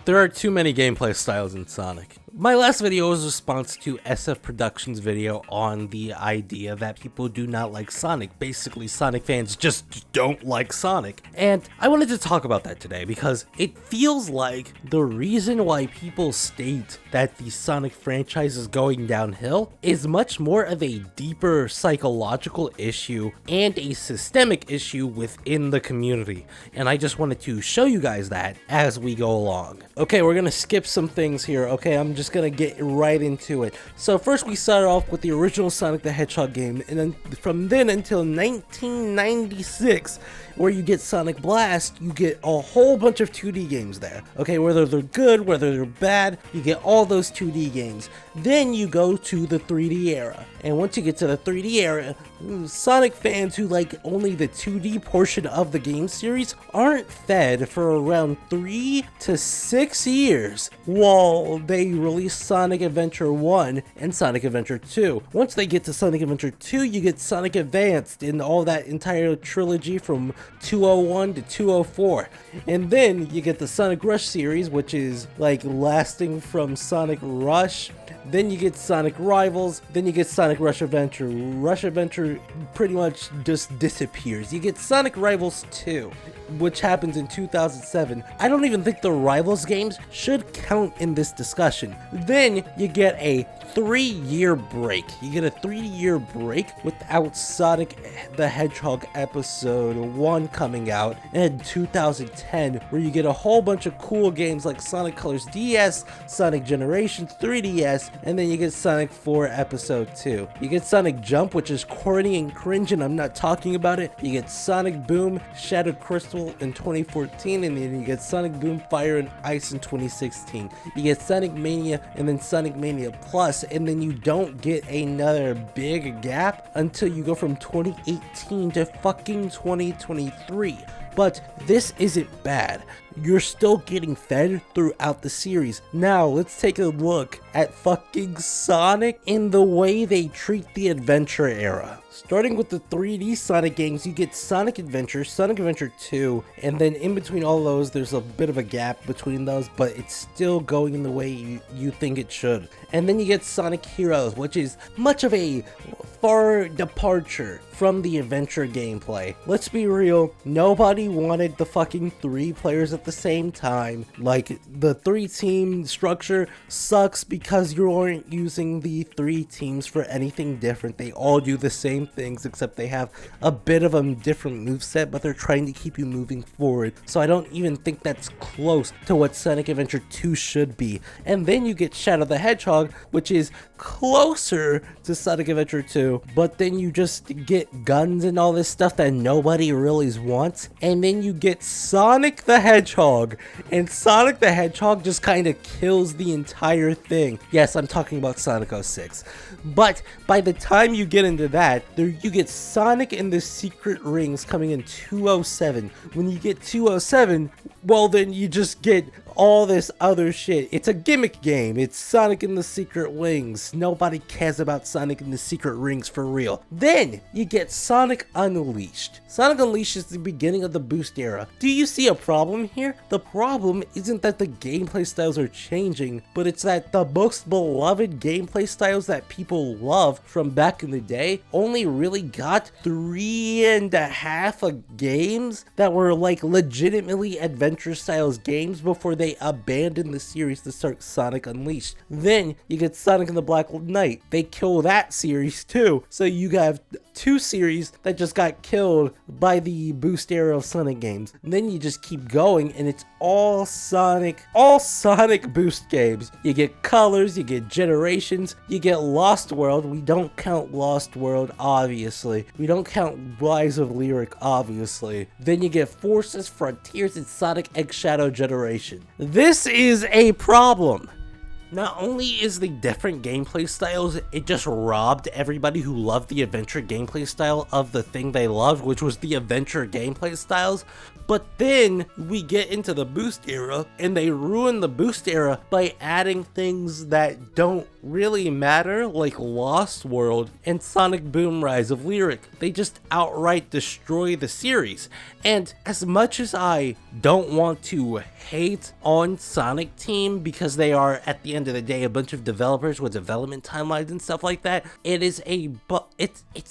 There are too many gameplay styles in Sonic. My last video was a response to SF Productions' video on the idea that people do not like Sonic. Basically, Sonic fans just don't like Sonic. And I wanted to talk about that today because it feels like the reason why people state that the Sonic franchise is going downhill is much more of a deeper psychological issue and a systemic issue within the community. And I just wanted to show you guys that as we go along. Okay, we're gonna skip some things here. Okay, I'm just gonna get right into it. So first we start off with the original Sonic the Hedgehog game, and then from then until 1996, where you get Sonic Blast, you get a whole bunch of 2D games there. Okay, whether they're good, whether they're bad, you get all those 2D games. Then you go to the 3D era. And once you get to the 3D era, Sonic fans who like only the 2D portion of the game series aren't fed for around 3 to 6 years while they release Sonic Adventure 1 and Sonic Adventure 2. Once they get to Sonic Adventure 2, you get Sonic Advanced and all that entire trilogy from 201 to 204. And then you get the Sonic Rush series, which is like lasting from Sonic Rush. Then you get Sonic Rivals, then you get Sonic Rush Adventure. Rush Adventure pretty much just disappears. You get Sonic Rivals 2, which happens in 2007. I don't even think the Rivals games should count in this discussion. Then you get a 3-year break. You get a 3-year break without Sonic the Hedgehog episode 1 coming out in 2010, where you get a whole bunch of cool games like Sonic Colors DS, Sonic Generations 3DS, and then you get Sonic 4 episode 2. You get Sonic Jump, which is corny and cringe, and I'm not talking about it. You get Sonic Boom Shattered Crystal in 2014, and then you get Sonic Boom Fire and Ice in 2016. You get Sonic Mania and then Sonic Mania Plus, and then you don't get another big gap until you go from 2018 to fucking 2023. But this isn't bad. You're still getting fed throughout the series. Now let's take a look at fucking Sonic and the way they treat the adventure era. Starting with the 3D Sonic games, you get Sonic Adventure, Sonic Adventure 2, and then in between all those, there's a bit of a gap between those, but it's still going in the way you think it should. And then you get Sonic Heroes, which is much of a far departure from the adventure gameplay. Let's be real, nobody wanted the fucking 3 players at the same time. Like, the 3-team structure sucks because you aren't using the 3 teams for anything different. They all do the same things, except they have a bit of a different moveset, but they're trying to keep you moving forward. So I don't even think that's close to what Sonic Adventure 2 should be. And then you get Shadow the Hedgehog, which is closer to Sonic Adventure 2, but then you just get guns and all this stuff that nobody really wants. And then you get Sonic the Hedgehog, and Sonic the Hedgehog just kind of kills the entire thing. Yes, I'm talking about Sonic 06. But by the time you get into that, you get Sonic and the Secret Rings coming in 207. When you get 207, well then you just get all this other shit. It's a gimmick game. It's Sonic and the Secret Rings. Nobody cares about Sonic and the Secret Rings for real. Then you get Sonic Unleashed. Sonic Unleashed is the beginning of the Boost era. Do you see a problem here? The problem isn't that the gameplay styles are changing, but it's that the most beloved gameplay styles that people love from back in the day only really got 3.5 games that were like legitimately adventure styles games before they abandoned the series to start Sonic Unleashed. Then you get Sonic and the Black Knight. They kill that series too. So you have 2 series that just got killed by the Boost era of Sonic games. And then you just keep going and it's all Sonic Boost games. You get Colors, you get Generations, you get Lost World. We don't count Lost World, obviously. We don't count Rise of Lyric, obviously. Then you get Forces, Frontiers, and Sonic X Shadow Generation. This is a problem. Not only is the different gameplay styles, it just robbed everybody who loved the adventure gameplay style of the thing they loved, which was the adventure gameplay styles, but then we get into the Boost era, and they ruin the Boost era by adding things that don't really matter, like Lost World and Sonic Boom Rise of Lyric. They just outright destroy the series. And as much as I don't want to hate on Sonic Team because they are, at the end of the day, a bunch of developers with development timelines and stuff like that, it's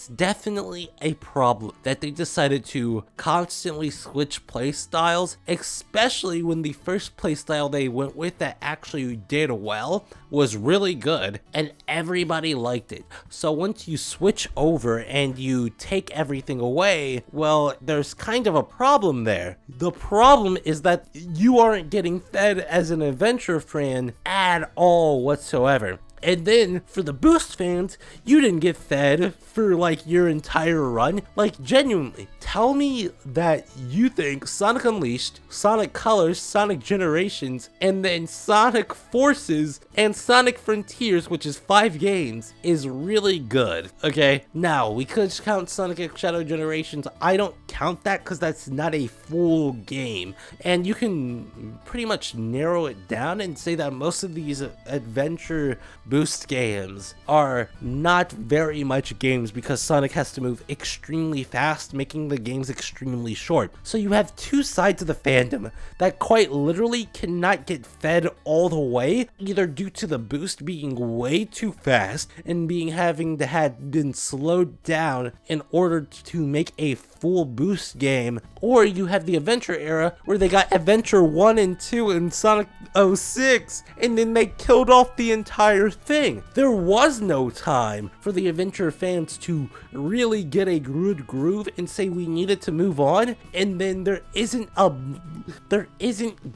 definitely a problem that they decided to constantly switch play styles, especially when the first play style they went with that actually did well was really good and everybody liked it. So once you switch over and you take everything away, well, there's kind of a problem there. The problem is that you aren't getting fed as an adventure fan at all whatsoever. And then, for the Boost fans, you didn't get fed for, like, your entire run. Like, genuinely, tell me that you think Sonic Unleashed, Sonic Colors, Sonic Generations, and then Sonic Forces, and Sonic Frontiers, which is 5 games, is really good, okay? Now, we could count Sonic X Shadow Generations. I don't count that because that's not a full game. And you can pretty much narrow it down and say that most of these adventure Boost games are not very much games because Sonic has to move extremely fast, making the games extremely short. So you have two sides of the fandom that quite literally cannot get fed all the way, either due to the Boost being way too fast and having to have been slowed down in order to make a full Boost game, or you have the Adventure era where they got Adventure 1 and 2 in Sonic 06 and then they killed off the entire thing. There was no time for the Adventure fans to really get a good groove and say we needed to move on, and then there isn't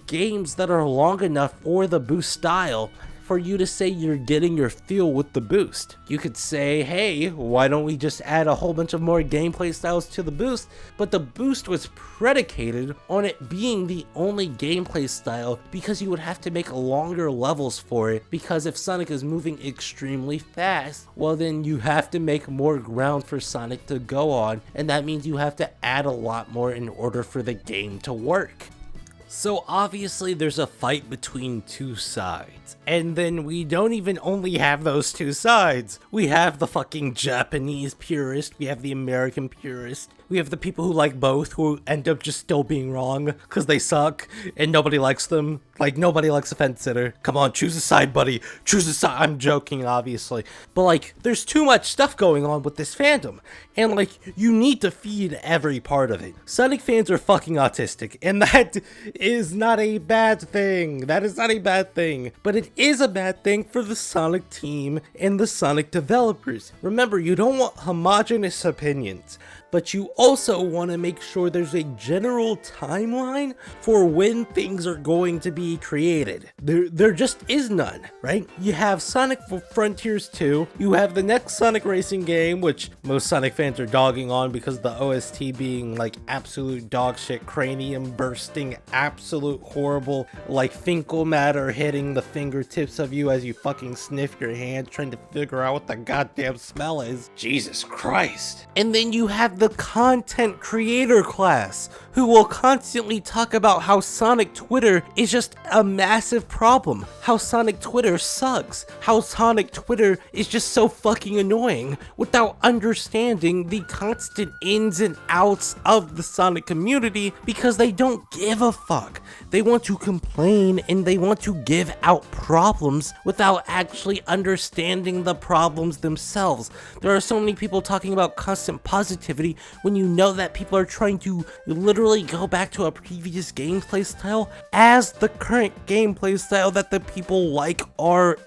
games that are long enough for the Boost style for you to say you're getting your feel with the Boost. You could say, hey, why don't we just add a whole bunch of more gameplay styles to the Boost? But the Boost was predicated on it being the only gameplay style because you would have to make longer levels for it, because if Sonic is moving extremely fast, well then you have to make more ground for Sonic to go on, and that means you have to add a lot more in order for the game to work. So obviously there's a fight between two sides, and then we don't even only have those two sides. We have the fucking Japanese purist, we have the American purist, we have the people who like both who end up just still being wrong because they suck and nobody likes them. Like, nobody likes a fence sitter. Come on, choose a side, buddy. Choose a side. I'm joking, obviously. But, like, there's too much stuff going on with this fandom. And, like, you need to feed every part of it. Sonic fans are fucking autistic. And that is not a bad thing. That is not a bad thing. But it is a bad thing for the Sonic team and the Sonic developers. Remember, you don't want homogenous opinions, but you also want to make sure there's a general timeline for when things are going to be created. There just is none, right? You have Sonic Frontiers 2, you have the next Sonic racing game, which most Sonic fans are dogging on because of the OST being like absolute dog shit, cranium bursting, absolute horrible, like fecal matter hitting the fingertips of you as you fucking sniff your hand trying to figure out what the goddamn smell is. Jesus Christ. And then you have the content creator class who will constantly talk about how Sonic Twitter is just a massive problem, how Sonic Twitter sucks, how Sonic Twitter is just so fucking annoying, without understanding the constant ins and outs of the Sonic community, because they don't give a fuck. They want to complain and they want to give out problems without actually understanding the problems themselves. There are so many people talking about constant positivity when you know that people are trying to literally go back to a previous gameplay style as the current gameplay style that the people like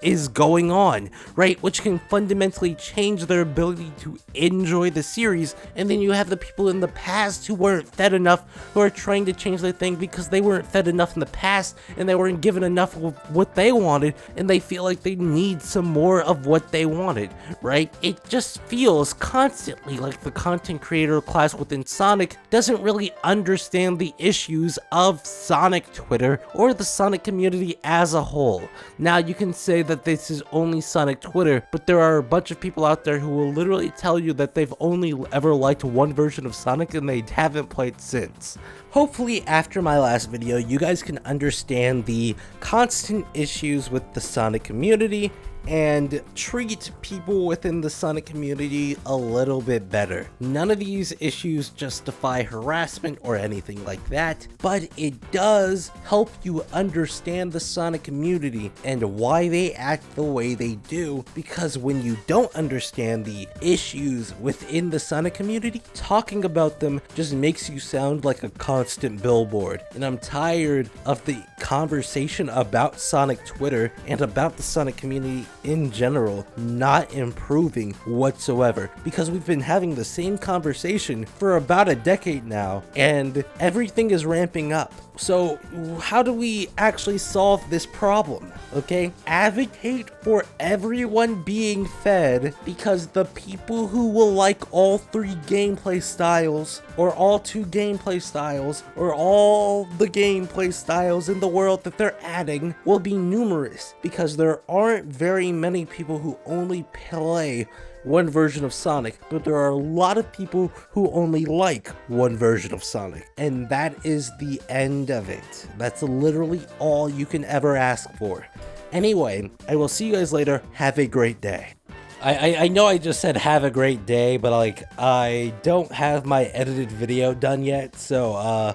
is going on, right? Which can fundamentally change their ability to enjoy the series. And then you have the people in the past who weren't fed enough, who are trying to change their thing because they weren't fed enough in the past and they weren't given enough of what they wanted, and they feel like they need some more of what they wanted, right? It just feels constantly like the content creator class within Sonic doesn't really understand the issues of Sonic Twitter or the Sonic community as a whole. Now, you can say that this is only Sonic Twitter, but there are a bunch of people out there who will literally tell you that they've only ever liked one version of Sonic and they haven't played since. Hopefully after my last video, you guys can understand the constant issues with the Sonic community and treat people within the Sonic community a little bit better. None of these issues justify harassment or anything like that, but it does help you understand the Sonic community and why they act the way they do, because when you don't understand the issues within the Sonic community, talking about them just makes you sound like a constant billboard. And I'm tired of the conversation about Sonic Twitter and about the Sonic community in general not improving whatsoever, because we've been having the same conversation for about a decade now and everything is ramping up. So how do we actually solve this problem? Okay, advocate for everyone being fed, because the people who will like all 3 gameplay styles, or all 2 gameplay styles, or all the gameplay styles in the world that they're adding will be numerous, because there aren't very many people who only play one version of Sonic, but there are a lot of people who only like one version of Sonic, and that is the end of it. That's literally all you can ever ask for. Anyway, I will see you guys later. Have a great day. I know I just said have a great day, but like I don't have my edited video done yet, so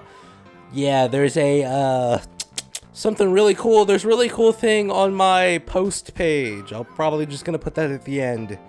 yeah, there's a something really cool. There's a really cool thing on my post page. I'll probably just gonna put that at the end.